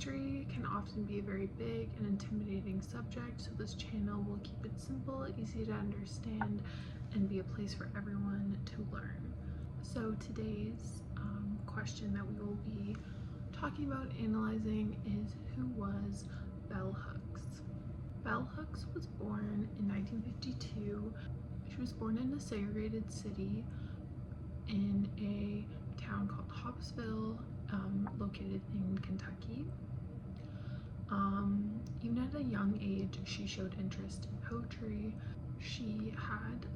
History can often be a very big and intimidating subject, so this channel will keep it simple, easy to understand, and be a place for everyone to learn. So today's question that we will be talking about analyzing is, who was Bell Hooks? Bell Hooks was born in 1952. She was born in a segregated city in a town called Hobbsville, located in Kentucky. Even at a young age, she showed interest in poetry. She had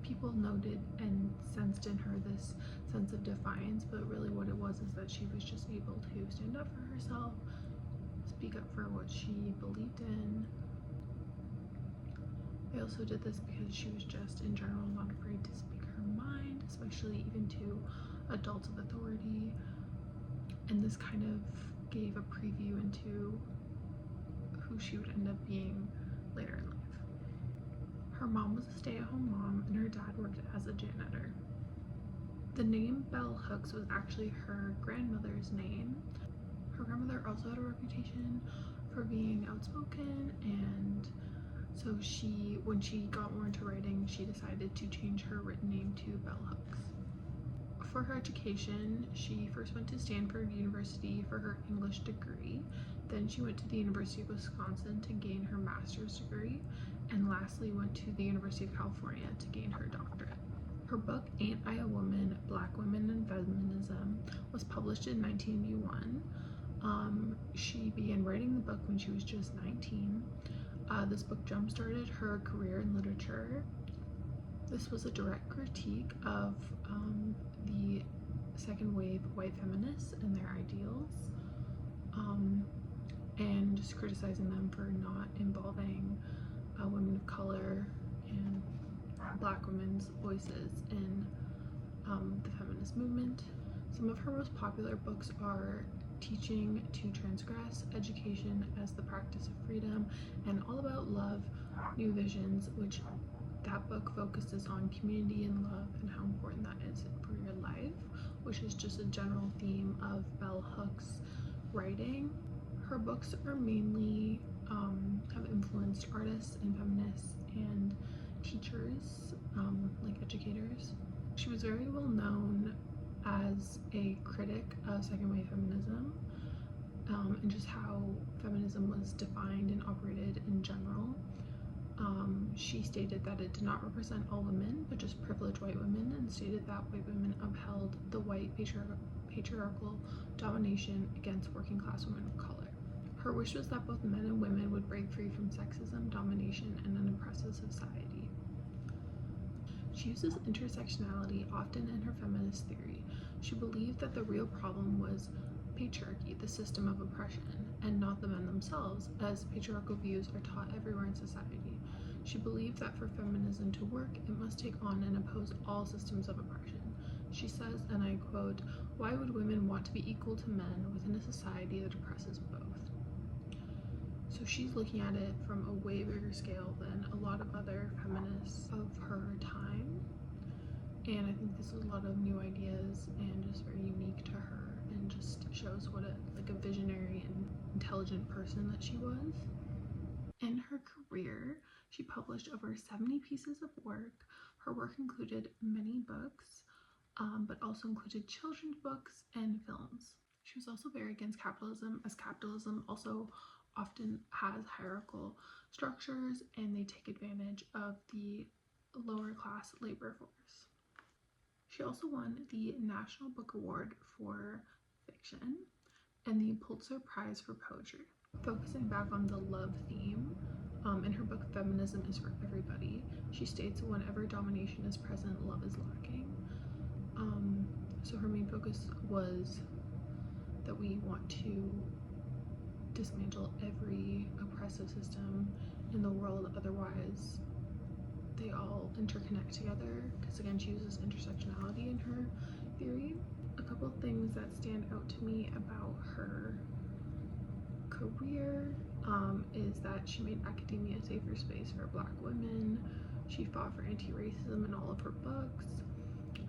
people noted and sensed in her this sense of defiance, but really what it was is that she was just able to stand up for herself, speak up for what she believed in. I also did this because she was just in general not afraid to speak her mind, especially even to adults of authority, and this kind of gave a preview into who she would end up being later in life. Her mom was a stay-at-home mom and her dad worked as a janitor. The name Bell Hooks was actually her grandmother's name. Her grandmother also had a reputation for being outspoken, and so when she got more into writing, she decided to change her written name to Bell Hooks. For her education, she first went to Stanford University for her English degree. Then she went to the University of Wisconsin to gain her master's degree, and lastly went to the University of California to gain her doctorate. Her book, Ain't I a Woman? Black Women and Feminism, was published in 1981. She began writing the book when she was just 19. This book jump-started her career in literature. This was a direct critique of the second wave white feminists and their ideals, and just criticizing them for not involving women of color and Black women's voices in the feminist movement. Some of her most popular books are Teaching to Transgress, Education as the Practice of Freedom, and All About Love, New Visions, which that book focuses on community and love and how important that is for your life, which is just a general theme of Bell Hooks' writing. Her books are mainly have influenced artists and feminists and teachers, like educators. She was very well known as a critic of second wave feminism, and just how feminism was defined and operated in general. She stated that it did not represent all women, but just privileged white women, and stated that white women upheld the white patriarchal domination against working class women of color. Her wish was that both men and women would break free from sexism, domination, and an oppressive society. She uses intersectionality often in her feminist theory. She believed that the real problem was patriarchy, the system of oppression, and not the men themselves, as patriarchal views are taught everywhere in society. She believed that for feminism to work, it must take on and oppose all systems of oppression. She says, and I quote, "Why would women want to be equal to men within a society that oppresses both?" So she's looking at it from a way bigger scale than a lot of other feminists of her time. And I think this is a lot of new ideas and just very unique to her, and just shows what a visionary and intelligent person that she was. In her career, she published over 70 pieces of work. Her work included many books, but also included children's books and films. She was also very against capitalism, as capitalism also often has hierarchical structures and they take advantage of the lower class labor force. She also won the National Book Award for Fiction and the Pulitzer Prize for Poetry. Focusing back on the love theme, in her book Feminism is for Everybody, she states, whenever domination is present, love is lacking. So her main focus was that we want to dismantle every oppressive system in the world, otherwise they all interconnect together, because again, she uses intersectionality in her theory. A couple things that stand out to me about her career is that she made academia a safer space for Black women. She fought for anti-racism in all of her books.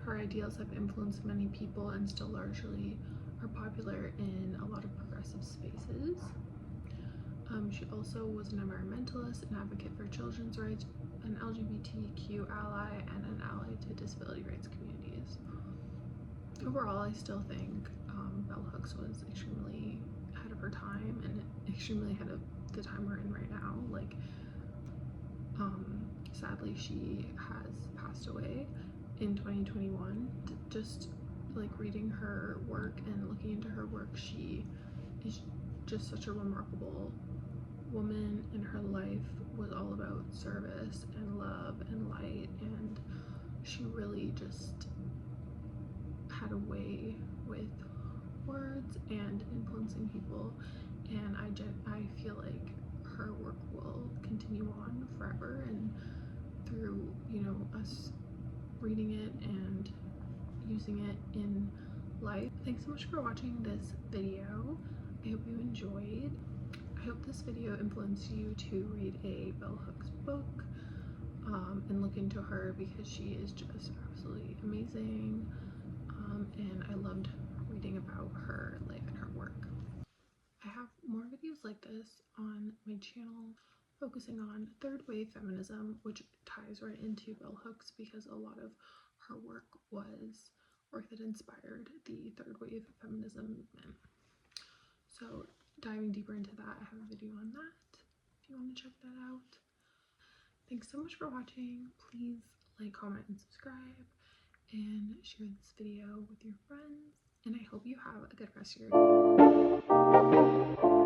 Her ideals have influenced many people and still largely are popular in a lot of progressive spaces. She also was an environmentalist, an advocate for children's rights, an LGBTQ ally, and an ally to disability rights communities. Overall, I still think Bell Hooks was extremely ahead of her time and extremely ahead of the time we're in right now. Like, sadly, she has passed away in 2021. Just like reading her work and looking into her work, she is just such a remarkable woman, and her life was all about service and love and light, and she really just had a way with words and influencing people, and I feel like her work will continue on forever, and through, you know, us reading it and using it in life. Thanks so much for watching this video. I hope you enjoyed. I hope this video influenced you to read a Bell Hooks book and look into her, because she is just absolutely amazing, and I loved reading about her life and her work. I have more videos like this on my channel focusing on third wave feminism, which ties right into Bell Hooks because a lot of her work was work that inspired the third wave feminism movement. So diving deeper into that, I have a video on that if you want to check that out. Thanks so much for watching. Please like, comment, and subscribe, and share this video with your friends, and I hope you have a good rest of your day.